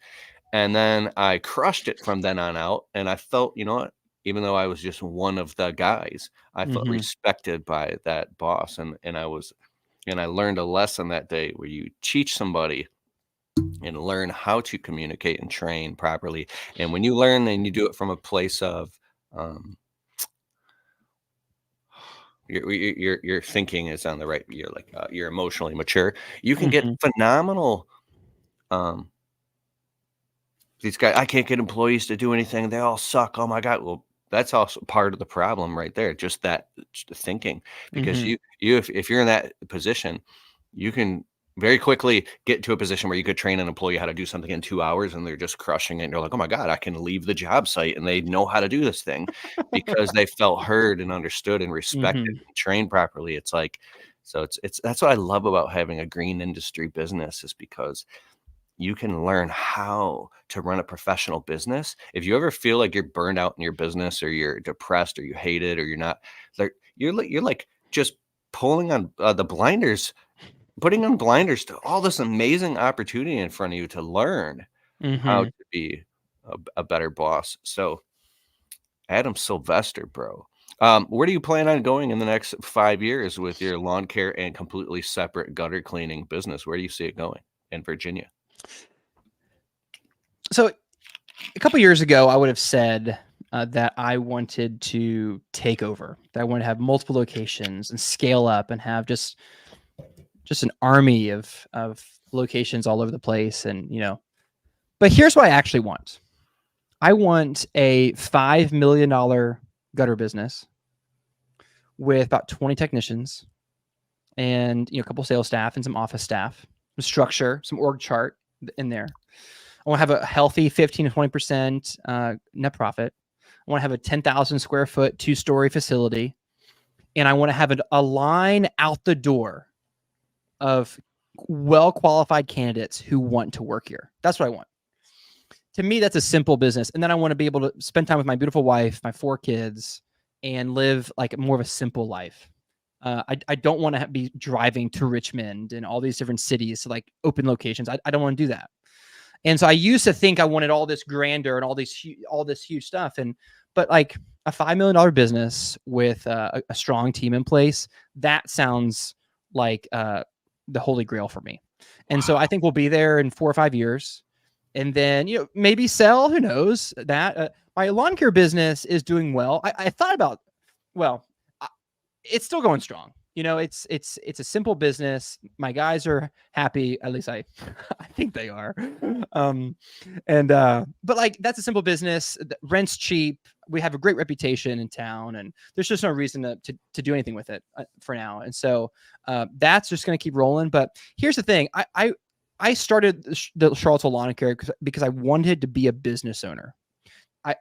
And then I crushed it from then on out, and I felt, you know what? Even though I was just one of the guys, I felt Mhm. respected by that boss, and I learned a lesson that day where you teach somebody and learn how to communicate and train properly. And when you learn and you do it from a place of, um, your thinking is on the right, you're emotionally mature, you can get Mhm. phenomenal, um these guys, I can't get employees to do anything. They all suck. Oh my God. Well, that's also part of the problem right there. Just that thinking, because Mhm. if you're in that position, you can very quickly get to a position where you could train an employee how to do something in 2 hours and they're just crushing it. And you're like, oh my God, I can leave the job site and they know how to do this thing because they felt heard and understood and respected Mhm. and trained properly. It's like, so it's that's what I love about having a green industry business, is because you can learn how to run a professional business. If you ever feel like you're burned out in your business, or you're depressed, or you hate it, or you're not, like you're like just pulling on the blinders, putting on blinders to all this amazing opportunity in front of you to learn how Mhm. to be a better boss. So, Adam Sylvester, bro. Where do you plan on going in the next 5 years with your lawn care and completely separate gutter cleaning business? Where do you see it going in Virginia? So a couple years ago, I would have said that I wanted to take over. That I want to have multiple locations and scale up and have just an army of locations all over the place. And but here's what I actually want. I want a $5 million gutter business with about 20 technicians and a couple sales staff and some office staff, some structure, some org chart in there. I want to have a healthy 15 to 20% net profit. I want to have a 10,000 square foot 2-story facility, and I want to have a line out the door of well qualified candidates who want to work here. That's what I want. To me, that's a simple business. And then I want to be able to spend time with my beautiful wife, my 4 kids, and live like more of a simple life. I don't want to be driving to Richmond and all these different cities to like open locations. I don't want to do that. And so I used to think I wanted all this grandeur and all this huge stuff. But like a $5 million business with a strong team in place, that sounds like the holy grail for me. And so I think we'll be there in 4 or 5 years, and then maybe sell. Who knows that my lawn care business is doing well. I thought about, well, it's still going strong. It's a simple business. My guys are happy. At least I I think they are. Um, and but like that's a simple business. The rent's cheap. We have a great reputation in town, and there's just no reason to do anything with it for now. And so that's just going to keep rolling. But here's the thing: I started the Charlottesville Lawn Care because I wanted to be a business owner.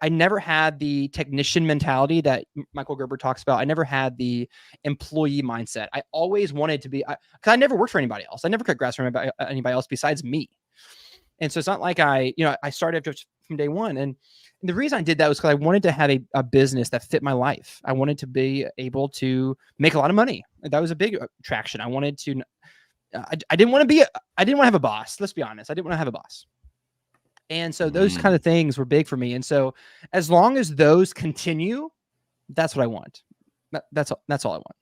I never had the technician mentality that Michael Gerber talks about. I never had the employee mindset. I always wanted to be, because I never worked for anybody else. I never cut grass for anybody else besides me. And so it's not like I started just from day one. And the reason I did that was because I wanted to have a business that fit my life. I wanted to be able to make a lot of money. That was a big attraction. I wanted to, I didn't want to I didn't want to have a boss. Let's be honest. I didn't want to have a boss. And so those kind Mm. of things were big for me. And so as long as those continue, that's what I want. That's all I want.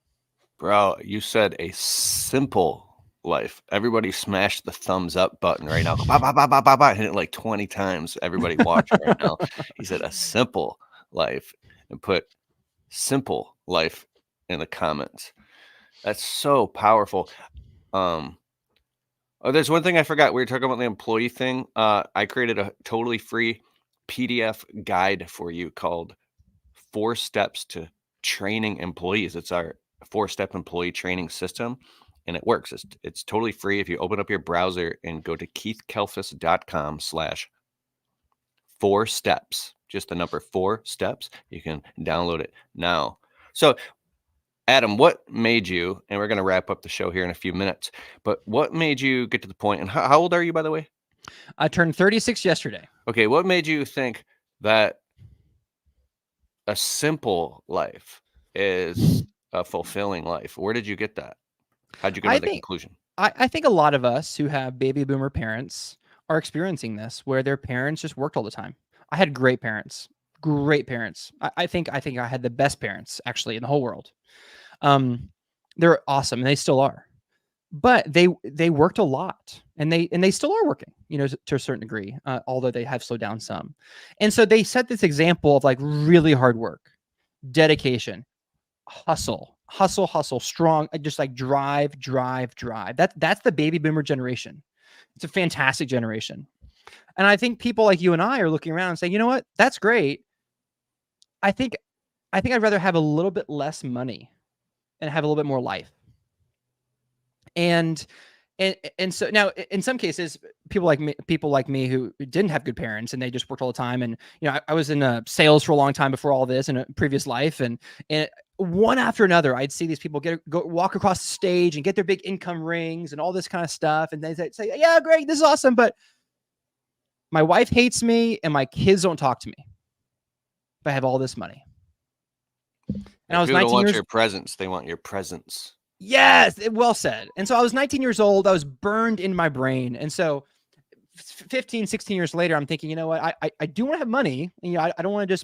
Bro, you said a simple life. Everybody smash the thumbs up button right now. Go bah, bah, bah, bah, bah, bah, hit it like 20 times. Everybody watching right now. He said a simple life, and put simple life in the comments. That's so powerful. Um, oh, there's one thing I forgot. We were talking about the employee thing. I created a totally free PDF guide for you called 4 steps to training employees. It's our 4-step employee training system, and it works. It's totally free. If you open up your browser and go to keithkalfas.com/4 steps, just the number 4 steps, you can download it now. So, Adam, what made you, and we're going to wrap up the show here in a few minutes, but what made you get to the point, and how old are you, by the way? I turned 36 yesterday. Okay, what made you think that a simple life is a fulfilling life? Where did you get that? How'd you come I to the think conclusion? I think a lot of us who have baby boomer parents are experiencing this, where their parents just worked all the time. I had great parents, great parents. I think I had the best parents actually in the whole world. They're awesome, and they still are. But they worked a lot, and they still are working, to a certain degree, although they have slowed down some. And so they set this example of like really hard work, dedication, hustle, strong, just like drive. That's the baby boomer generation. It's a fantastic generation. And I think people like you and I are looking around and saying, you know what, that's great. I think I'd rather have a little bit less money and have a little bit more life. And so now in some cases, people like me who didn't have good parents and they just worked all the time. And, I was in sales for a long time before all this in a previous life. And one after another, I'd see these people walk across the stage and get their big income rings and all this kind of stuff. And they say, yeah, great, this is awesome. But my wife hates me and my kids don't talk to me if I have all this money. And I was 19 People don't want years. your presence. They want your presence. Yes, well said. And so I was 19 years old. I was burned in my brain. And so 15, 16 years later, I'm thinking, you know what? I do want to have money. And, I don't want to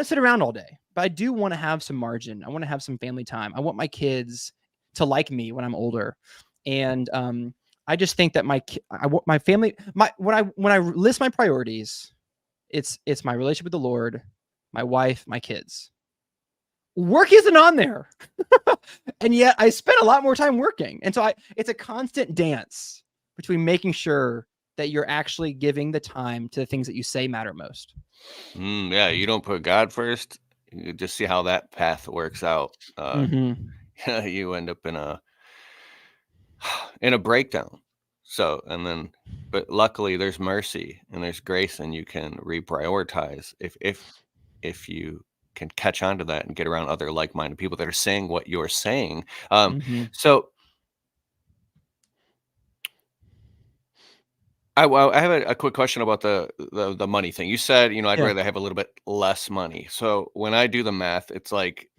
sit around all day, but I do want to have some margin. I want to have some family time. I want my kids to like me when I'm older. And I just think that my family, when I list my priorities, it's my relationship with the Lord, my wife, my kids. Work isn't on there. And yet I spent a lot more time working. And so it's a constant dance between making sure that you're actually giving the time to the things that you say matter most. Yeah, you don't put God first. You just see how that path works out. You end up in a breakdown. So, but luckily there's mercy and there's grace, and you can reprioritize if you can catch on to that and get around other like-minded people that are saying what you're saying. So I have a quick question about the money thing. You said, I'd rather have a little bit less money. So when I do the math, it's like,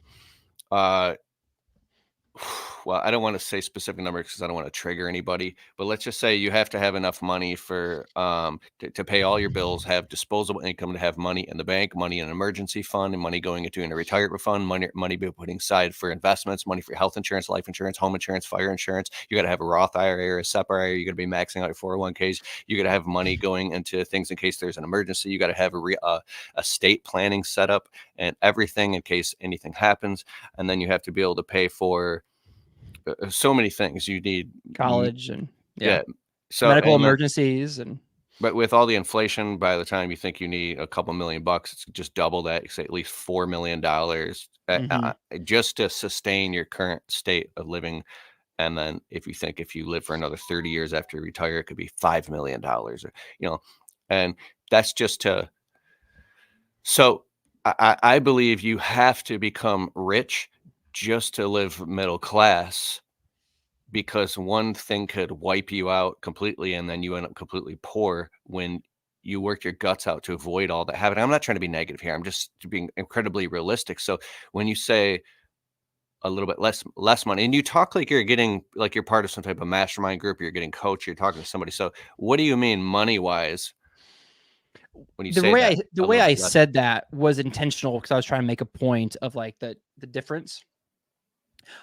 well, I don't want to say specific numbers because I don't want to trigger anybody, but let's just say you have to have enough money for to pay all your bills, have disposable income, to have money in the bank, money in an emergency fund, and money going into a retirement fund, money be putting aside for investments, money for health insurance, life insurance, home insurance, fire insurance. You got to have a Roth IRA or a SEP IRA. You got to be maxing out your 401ks. You got to have money going into things in case there's an emergency. You got to have a estate planning set up and everything in case anything happens. And then you have to be able to pay for so many things. You need college and so medical emergencies, but with all the inflation, by the time you think you need a couple $1,000,000, it's just double that. You say at least $4 million just to sustain your current state of living. And then if you live for another 30 years after you retire, it could be $5 million, and that's just to. So I believe you have to become rich just to live middle class, because one thing could wipe you out completely and then you end up completely poor when you work your guts out to avoid all that happening. I'm not trying to be negative here. I'm just being incredibly realistic. So when you say a little bit less money, and you talk like you're getting, like you're part of some type of mastermind group, you're getting coached, you're talking to somebody. So what do you mean money wise when you say that? The way I said that was intentional because I was trying to make a point of like the difference.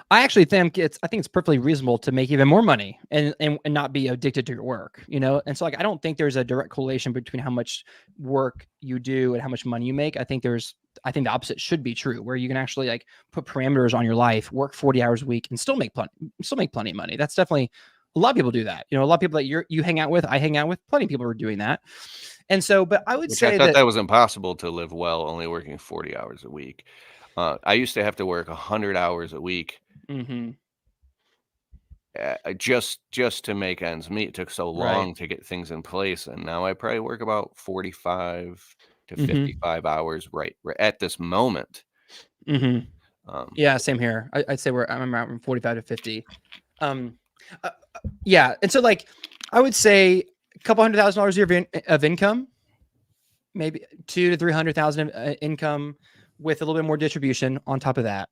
I actually think it's perfectly reasonable to make even more money and not be addicted to your work, And so like, I don't think there's a direct correlation between how much work you do and how much money you make. I think the opposite should be true, where you can actually like put parameters on your life, work 40 hours a week and still make plenty of money. That's definitely a lot of people do that. You know, a lot of people that you hang out with, I hang out with, plenty of people are doing that. And so, but I would Which I say thought that, that was impossible to live well only working 40 hours a week. I used to have to work 100 hours a week, mhm, just to make ends meet. It took so right. long to get things in place, and now I probably work about 45 to Mhm, 55 hours right at this moment. mhm. Um, Yeah, same here. I'd say I'm around from 45 to 50. Um, yeah. And so like, I would say a couple $100,000 a year of income, maybe 200,000 to 300,000 income with a little bit more distribution on top of that.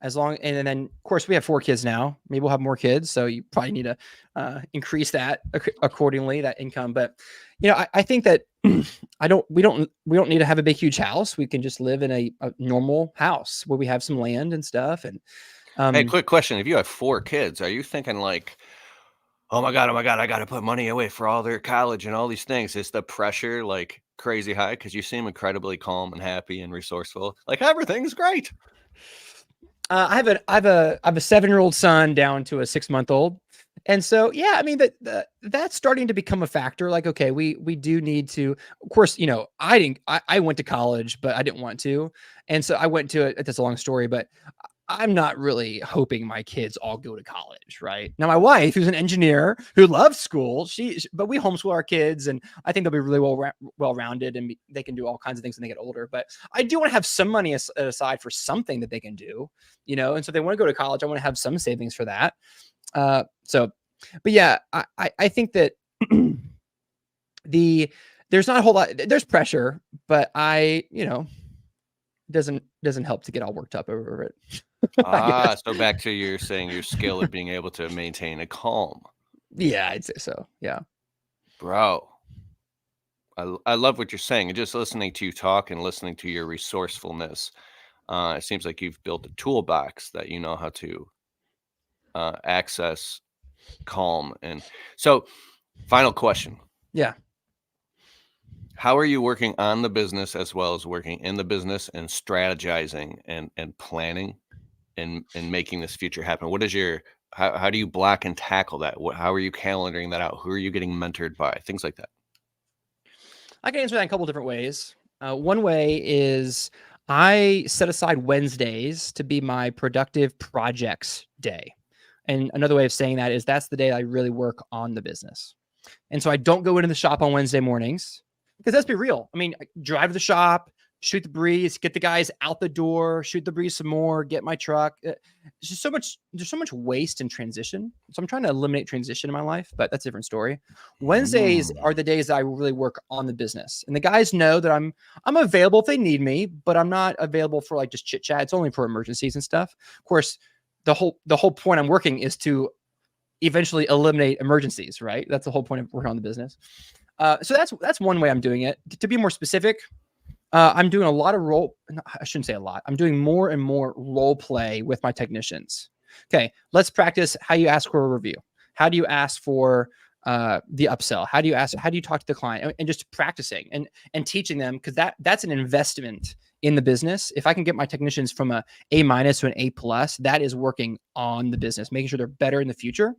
As long, and then of course we have 4 kids now. Maybe we'll have more kids, so you probably need to increase that accordingly, that income. But you know, I think that we don't need to have a big huge house. We can just live in a normal house where we have some land and stuff. And hey, um, quick question: if you have 4 kids, are you thinking like, oh my god, I got to put money away for all their college and all these things"? Is the pressure like crazy high? Because you seem incredibly calm and happy and resourceful. Like everything's great. I have a 7-year-old son down to a 6-month-old. And so, yeah, I mean that's starting to become a factor. Like, okay, we do need to, of course, you know, I went to college, but I didn't want to. And so I went to it. That's a long story, but I'm not really hoping my kids all go to college, right? Now, my wife, who's an engineer who loves school, but we homeschool our kids, and I think they'll be really well rounded, and they can do all kinds of things when they get older. But I do want to have some money aside for something that they can do, you know. And so if they want to go to college, I want to have some savings for that. So, but yeah, I think that the there's not a whole lot. There's pressure, but you know, doesn't help to get all worked up over it. I guess. So back to your saying your skill of being able to maintain a calm. Yeah, I'd say so. Yeah. Bro, I love what you're saying. And just listening to you talk and listening to your resourcefulness, it seems like you've built a toolbox that you know how to access calm. And so, final question: Yeah. how are you working on the business as well as working in the business and strategizing and planning and making this future happen? What is your how do you block and tackle that? How are you calendaring that out? Who are you getting mentored by? Things like that. I can answer that in a couple different ways. One way is I set aside Wednesdays to be my productive projects day. And another way of saying that is that's the day I really work on the business. And so I don't go into the shop on Wednesday mornings because let's be real. I mean, I drive to the shop, shoot the breeze, get the guys out the door, shoot the breeze some more, get my truck. It's just so much. There's so much waste and transition. So I'm trying to eliminate transition in my life, but that's a different story. Wednesdays Mm. are the days that I really work on the business, and the guys know that I'm available if they need me, but I'm not available for like just chit chat. It's only for emergencies and stuff. Of course, the whole point I'm working is to eventually eliminate emergencies, right? That's the whole point of working on the business. So that's one way I'm doing it. To be more specific, I'm doing a lot of I shouldn't say a lot. I'm doing more and more role play with my technicians. Okay, let's practice how you ask for a review. How do you ask for the upsell? How do you talk to the client? And just practicing and teaching them, because that's an investment in the business. If I can get my technicians from a A- to an A+, that is working on the business, making sure they're better in the future.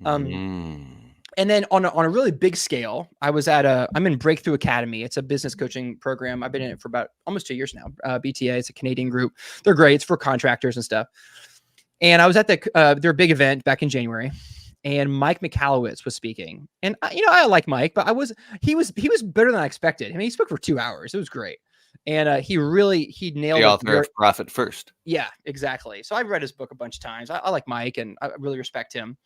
Um, Mm. and then on a really big scale, I'm in Breakthrough Academy. It's a business coaching program. I've been in it for about almost 2 years now. BTA, it's a Canadian group. They're great. It's for contractors and stuff. And I was at their big event back in January, and Mike McAllowitz was speaking. And I like Mike, but he was better than I expected. I mean, he spoke for 2 hours. It was great. And he The nailed it. author of Profit First. Yeah, exactly. So I've read his book a bunch of times. I like Mike, and I really respect him.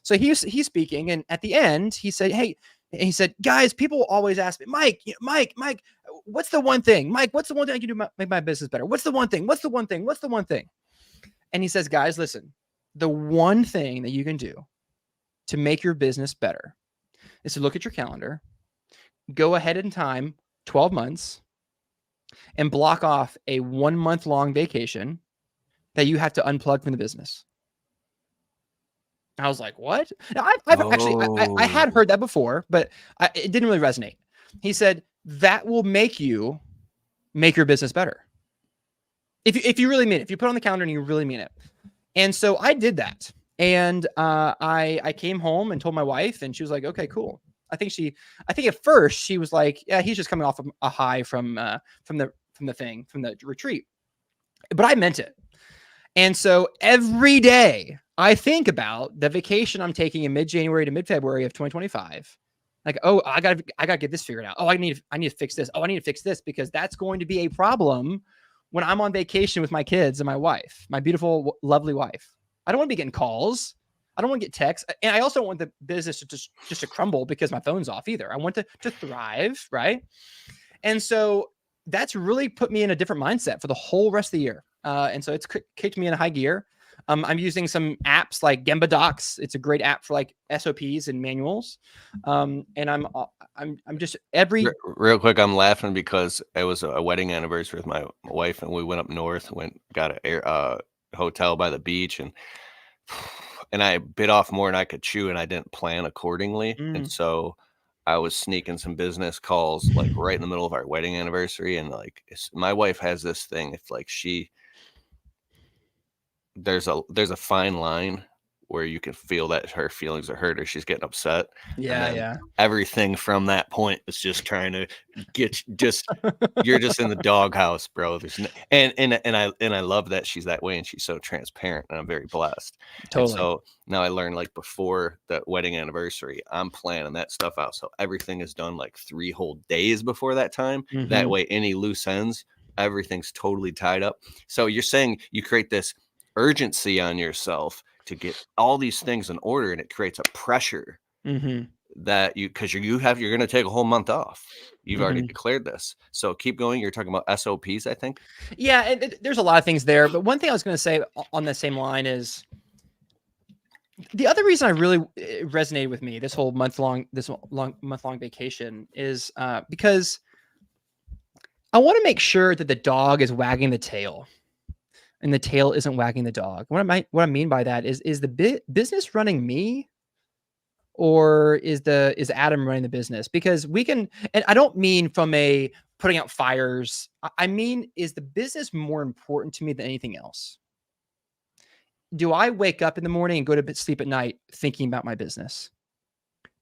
So he's speaking, and at the end, he said, "Hey," and he said, "Guys, people always ask me, Mike, what's the one thing? Mike, what's the one thing I can do to make my business better? What's the one thing? What's the one thing? What's the one thing?" And he says, "Guys, listen, the one thing that you can do to make your business better is to look at your calendar, go ahead in time, 12 months, and block off a 1 month long vacation that you have to unplug from the business." I was like, "What?" Now, I've actually I had Oh. heard that before, but it didn't really resonate. He said that will make your business better if you really mean it. If you put it on the calendar and you really mean it. And so I did that, And I came home and told my wife, and she was like, okay, cool. I think at first she was like, yeah, he's just coming off of a high from the retreat. But I meant it. And so every day I think about the vacation I'm taking in mid-January to mid-February of 2025. Like, oh, I gotta get this figured out. Oh, I need to fix this. Oh, I need to fix this, because that's going to be a problem when I'm on vacation with my kids and my wife, my beautiful, lovely wife. I don't want to be getting calls. I don't want to get texts. And I also don't want the business to just to crumble because my phone's off either. I want to thrive, right? And so that's really put me in a different mindset for the whole rest of the year. And so it's kicked me in high gear. I'm using some apps like Gemba Docs. It's a great app for like SOPs and manuals. And I'm just real quick. I'm laughing because it was a wedding anniversary with my wife, and we went up north, got a hotel by the beach, and I bit off more than I could chew, and I didn't plan accordingly. And so I was sneaking some business calls like right in the middle of our wedding anniversary. And like, my wife has this thing. It's like there's a fine line where you can feel that her feelings are hurt or she's getting upset. Yeah. Everything from that point is just trying to get you're just in the doghouse, bro. And I love that she's that way, and she's so transparent, and I'm very blessed. Totally. And so now I learned, like, before the wedding anniversary, I'm planning that stuff out. So everything is done like 3 whole days before that time. That way, any loose ends, everything's totally tied up. So you're saying you create this urgency on yourself to get all these things in order, and it creates a pressure that you're going to take a whole month off. You've already declared this. So keep going. You're talking about SOPs, I think. Yeah. And there's a lot of things there, but one thing I was going to say on the same line is the other reason I really resonated with me this whole month-long vacation is because I want to make sure that the dog is wagging the tail and the tail isn't wagging the dog. What I mean by that is the business running me, or is Adam running the business? Because we can, and I don't mean from a putting out fires. I mean, is the business more important to me than anything else? Do I wake up in the morning and go to sleep at night thinking about my business?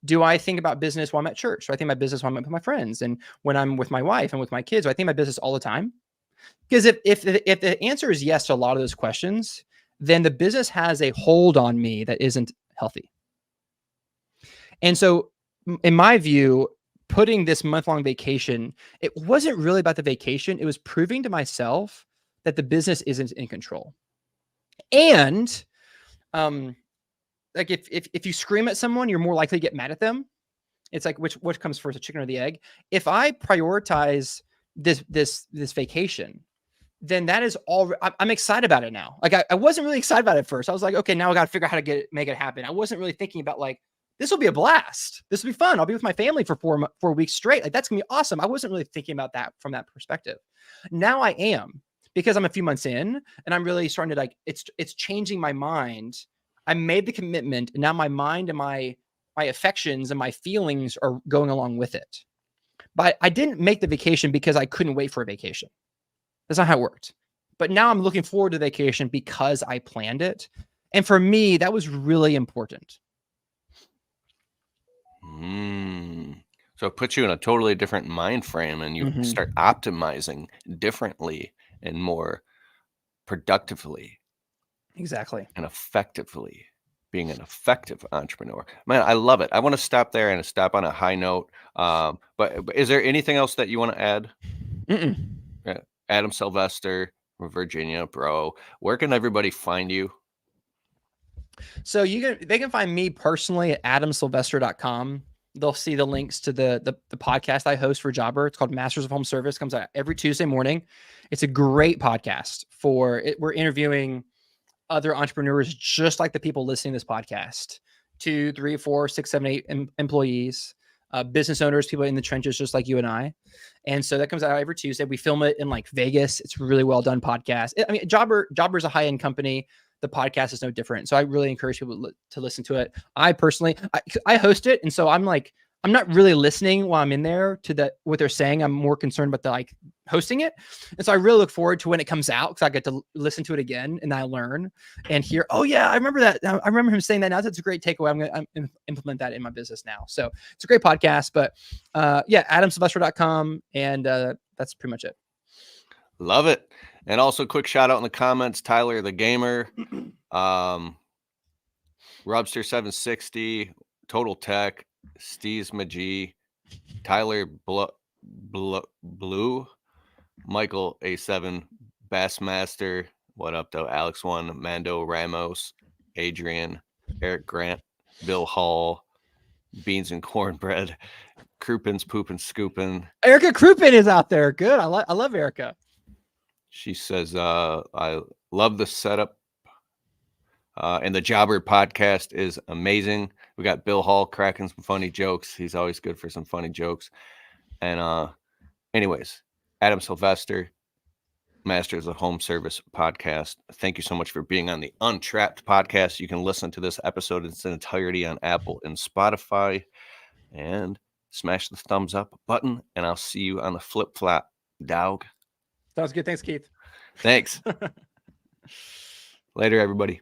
Do I think about business while I'm at church? Do I think about business while I'm with my friends and when I'm with my wife and with my kids? Do I think about business all the time? Because if the answer is yes to a lot of those questions, then the business has a hold on me that isn't healthy. And so in my view, putting this month-long vacation, it wasn't really about the vacation. It was proving to myself that the business isn't in control. And like if you scream at someone, you're more likely to get mad at them. It's like which comes first, the chicken or the egg? If I prioritize this vacation, then that is all. I'm excited about it now. Like I wasn't really excited about it at first. I was like, okay, now I got to figure out how to make it happen. I wasn't really thinking about like, this will be a blast. This will be fun. I'll be with my family for 4 weeks straight. Like that's gonna be awesome. I wasn't really thinking about that from that perspective. Now I am, because I'm a few months in and I'm really starting to like, it's changing my mind. I made the commitment, and now my mind and my affections and my feelings are going along with it. But I didn't make the vacation because I couldn't wait for a vacation. That's not how it worked. But now I'm looking forward to vacation because I planned it. And for me, that was really important. So it puts you in a totally different mind frame, and you start optimizing differently and more productively. Exactly. And effectively, being an effective entrepreneur. Man, I love it. I want to stop there and stop on a high note. But is there anything else that you want to add? Adam Sylvester from Virginia, bro. Where can everybody find you? So they can find me personally at adamsylvester.com. They'll see the links to the podcast I host for Jobber. It's called Masters of Home Service. Comes out every Tuesday morning. It's a great podcast for it. We're interviewing other entrepreneurs just like the people listening to this podcast. 2, 3, 4, 6, 7, 8 employees, business owners, people in the trenches just like you and I. And so that comes out every Tuesday. We film it in like Vegas. It's a really well done podcast. I mean, Jobber's a high-end company. The podcast is no different. So I really encourage people to listen to it. I personally, I host it. And so I'm like, I'm not really listening while I'm in there to what they're saying. I'm more concerned about the like hosting it. And so I really look forward to when it comes out because I get to listen to it again and I learn and hear, oh yeah, I remember that. I remember him saying that. Now that's a great takeaway. I'm going to implement that in my business now. So it's a great podcast, but yeah, adamsylvester.com. And that's pretty much it. Love it. And also quick shout out in the comments, Tyler the Gamer, Robster 760, Total Tech, Steve's Magie, Tyler Blue, Michael A7, Bassmaster, what up though, Alex 1, Mando Ramos, Adrian, Eric Grant, Bill Hall, Beans and Cornbread, Croupins, Poopin, Scoopin. Erica Crouppen is out there. Good. I love Erica. She says, I love the setup. And the Jobber podcast is amazing. We got Bill Hall cracking some funny jokes. He's always good for some funny jokes. And anyways, Adam Sylvester, Masters of Home Service podcast. Thank you so much for being on the Untrapped podcast. You can listen to this episode in its entirety on Apple and Spotify. And smash the thumbs up button. And I'll see you on the flip flop, dog. Sounds good. Thanks, Keith. Thanks. Later, everybody.